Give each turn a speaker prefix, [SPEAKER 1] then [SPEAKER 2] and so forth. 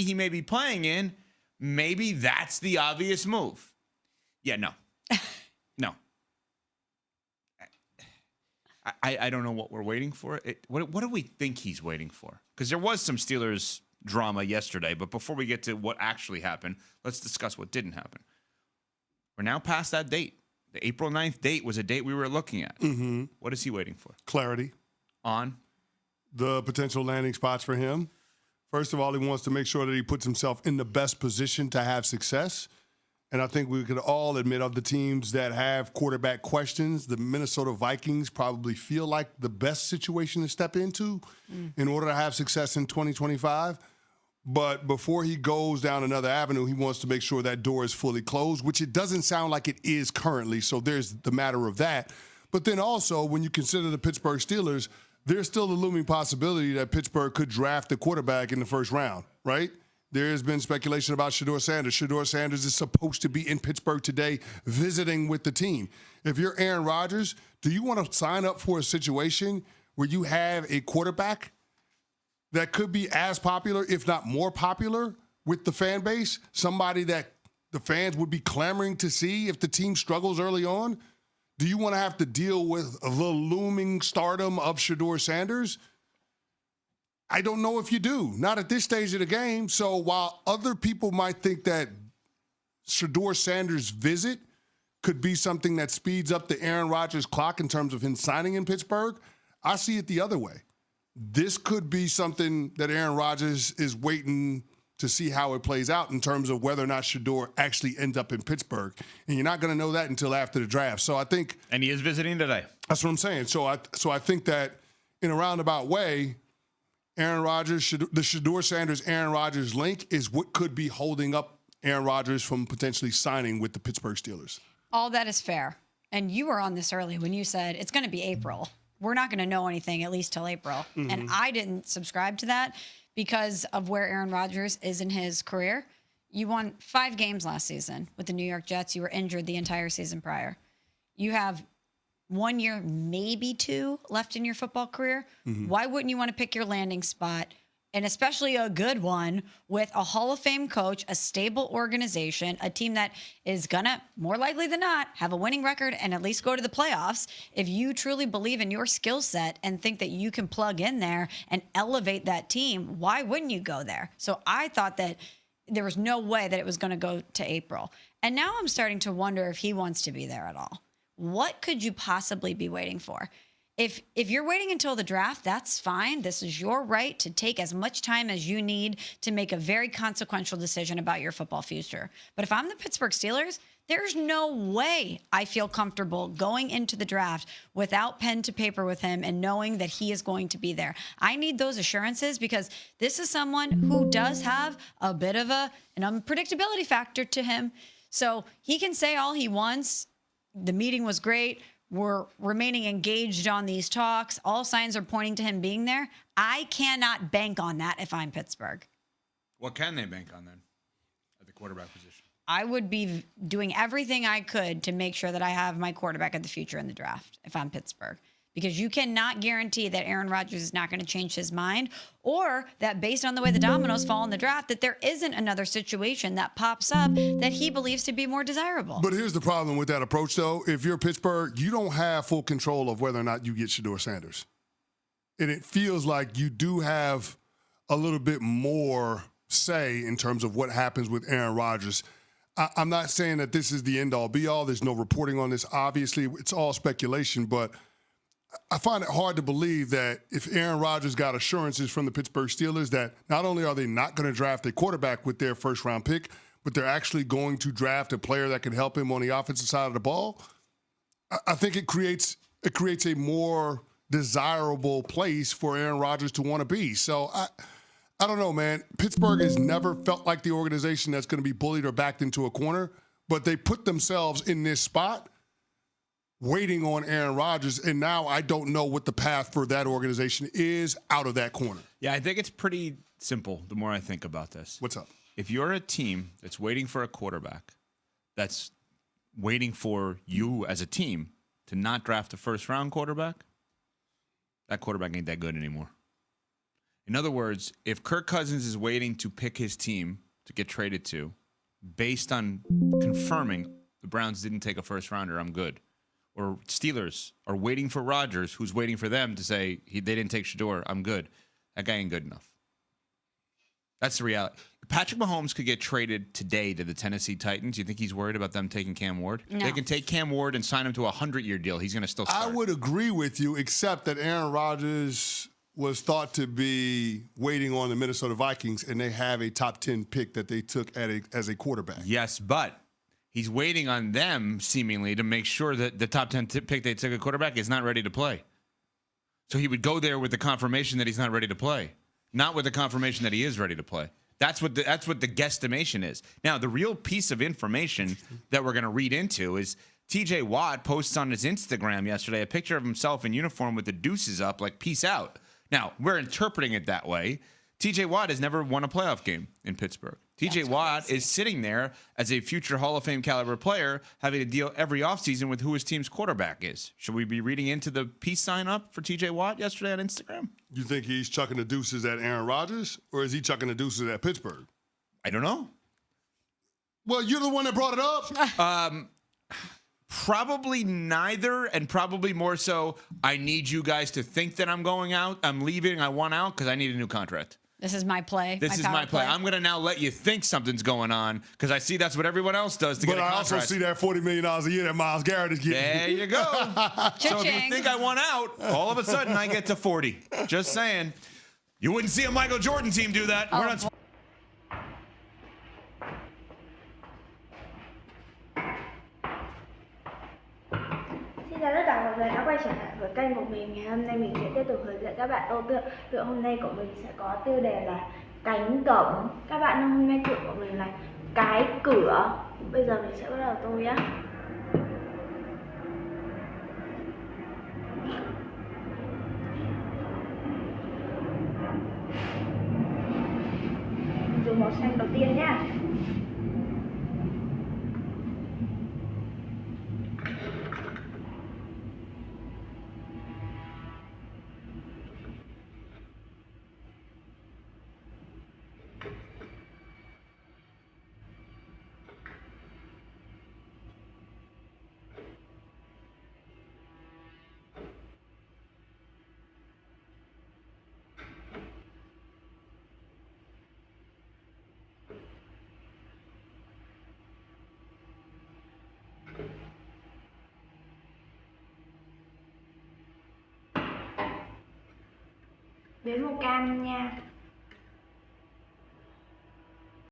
[SPEAKER 1] he may be playing in, maybe that's the obvious move. Yeah, no. No. I don't know what we're waiting for. What do we think he's waiting for? Because there was some Steelers drama yesterday, but before we get to what actually happened, let's discuss what didn't happen. We're now past that date. The April 9th date was a date we were looking at.
[SPEAKER 2] Mm-hmm.
[SPEAKER 1] What is he waiting for?
[SPEAKER 2] Clarity.
[SPEAKER 1] On?
[SPEAKER 2] The potential landing spots for him. First of all, he wants to make sure that he puts himself in the best position to have success. And I think we could all admit of the teams that have quarterback questions, the Minnesota Vikings probably feel like the best situation to step into in order to have success in 2025. But before he goes down another avenue, he wants to make sure that door is fully closed, which it doesn't sound like it is currently. So there's the matter of that. But then also, when you consider the Pittsburgh Steelers, there's still the looming possibility that Pittsburgh could draft a quarterback in the first round, right? There has been speculation about Shedeur Sanders. Shedeur Sanders is supposed to be in Pittsburgh today visiting with the team. If you're Aaron Rodgers, do you want to sign up for a situation where you have a quarterback that could be as popular, if not more popular, with the fan base? Somebody that the fans would be clamoring to see if the team struggles early on? Do you want to have to deal with the looming stardom of Shedeur Sanders? I don't know if you do. Not at this stage of the game. So while other people might think that Shedeur Sanders' visit could be something that speeds up the Aaron Rodgers clock in terms of him signing in Pittsburgh, I see it the other way. This could be something that Aaron Rodgers is waiting to see how it plays out in terms of whether or not Shedeur actually ends up in Pittsburgh. And you're not going to know that until after the draft. So I think...
[SPEAKER 1] And he is visiting today.
[SPEAKER 2] That's what I'm saying. So I think that in a roundabout way, Aaron Rodgers, the Shedeur Sanders-Aaron Rodgers link is what could be holding up Aaron Rodgers from potentially signing with the Pittsburgh Steelers.
[SPEAKER 3] All that is fair. And you were on this early when you said it's going to be April. We're not going to know anything at least till April. Mm-hmm. And I didn't subscribe to that because of where Aaron Rodgers is in his career. You won 5 games last season with the New York Jets. You were injured the entire season prior. You have 1 year, maybe 2 left in your football career. Mm-hmm. Why wouldn't you want to pick your landing spot, and especially a good one, with a Hall of Fame coach, a stable organization, a team that is going to, more likely than not, have a winning record and at least go to the playoffs? If you truly believe in your skill set and think that you can plug in there and elevate that team, why wouldn't you go there? So I thought that there was no way that it was going to go to April. And now I'm starting to wonder if he wants to be there at all. What could you possibly be waiting for? If you're waiting until the draft, that's fine. This is your right to take as much time as you need to make a very consequential decision about your football future. But if I'm the Pittsburgh Steelers, there's no way I feel comfortable going into the draft without pen to paper with him and knowing that he is going to be there. I need those assurances because this is someone who does have a bit of an unpredictability factor to him. So he can say all he wants. The meeting was great. We're remaining engaged on these talks. All signs are pointing to him being there. I cannot bank on that if I'm Pittsburgh.
[SPEAKER 1] What can they bank on then at the quarterback position?
[SPEAKER 3] I would be doing everything I could to make sure that I have my quarterback of the future in the draft if I'm Pittsburgh. Because you cannot guarantee that Aaron Rodgers is not going to change his mind, or that based on the way the dominoes fall in the draft, that there isn't another situation that pops up that he believes to be more desirable.
[SPEAKER 2] But here's the problem with that approach, though. If you're Pittsburgh, you don't have full control of whether or not you get Shedeur Sanders. And it feels like you do have a little bit more say in terms of what happens with Aaron Rodgers. I'm not saying that this is the end-all, be-all. There's no reporting on this. Obviously, it's all speculation, but I find it hard to believe that if Aaron Rodgers got assurances from the Pittsburgh Steelers that not only are they not going to draft a quarterback with their first-round pick, but they're actually going to draft a player that can help him on the offensive side of the ball, I think it creates a more desirable place for Aaron Rodgers to want to be. So I don't know, man. Pittsburgh has never felt like the organization that's going to be bullied or backed into a corner, but they put themselves in this spot waiting on Aaron Rodgers, and now I don't know what the path for that organization is out of that corner.
[SPEAKER 1] Yeah, I think it's pretty simple the more I think about this.
[SPEAKER 2] What's up?
[SPEAKER 1] If you're a team that's waiting for a quarterback, that's waiting for you as a team to not draft a first-round quarterback, that quarterback ain't that good anymore. In other words, if Kirk Cousins is waiting to pick his team to get traded to, based on confirming the Browns didn't take a first rounder, I'm good. Or Steelers are waiting for Rodgers, who's waiting for them to say they didn't take Shedeur, I'm good. That guy ain't good enough. That's the reality. Patrick Mahomes could get traded today to the Tennessee Titans. You think he's worried about them taking Cam Ward?
[SPEAKER 3] No.
[SPEAKER 1] They can take Cam Ward and sign him to a 100-year deal. He's going to still start.
[SPEAKER 2] I would agree with you, except that Aaron Rodgers was thought to be waiting on the Minnesota Vikings, and they have a top 10 pick that they took as a quarterback.
[SPEAKER 1] Yes, but he's waiting on them, seemingly, to make sure that the top 10 pick they took a quarterback is not ready to play. So he would go there with the confirmation that he's not ready to play, not with the confirmation that he is ready to play. That's what the guesstimation is. Now, the real piece of information that we're going to read into is TJ Watt posts on his Instagram yesterday a picture of himself in uniform with the deuces up, like peace out. Now, we're interpreting it that way. TJ Watt has never won a playoff game in Pittsburgh. TJ Watt is sitting there as a future Hall of Fame caliber player, having to deal every offseason with who his team's quarterback is. Should we be reading into the peace sign up for TJ Watt yesterday on Instagram?
[SPEAKER 2] You think he's chucking the deuces at Aaron Rodgers, or is he chucking the deuces at Pittsburgh?
[SPEAKER 1] I don't know.
[SPEAKER 2] Well, you're the one that brought it up.
[SPEAKER 1] Probably neither, and probably more so, I need you guys to think that I'm going out, I'm leaving, I want out, because I need a new contract.
[SPEAKER 3] This is my play.
[SPEAKER 1] This is my play. I'm going to now let you think something's going on, because I see that's what everyone else does to get a contract.
[SPEAKER 2] But I also see that $40 million a year that Myles Garrett is getting.
[SPEAKER 1] There you go. So if you think I want out, all of a sudden I get to 40. Just saying. You wouldn't see a Michael Jordan team do that. We're not.
[SPEAKER 4] Xin chào tất cả mọi người đã quay trở lại với kênh của mình. Ngày hôm nay mình sẽ tiếp tục hướng dẫn các bạn ôn tượng. Tượng hôm nay của mình sẽ có tiêu đề là cánh cổng. Các bạn hôm nay tượng của mình là cái cửa. Bây giờ mình sẽ bắt đầu tô nhé. Dùng màu xanh đầu tiên nhé. Đến màu cam nha.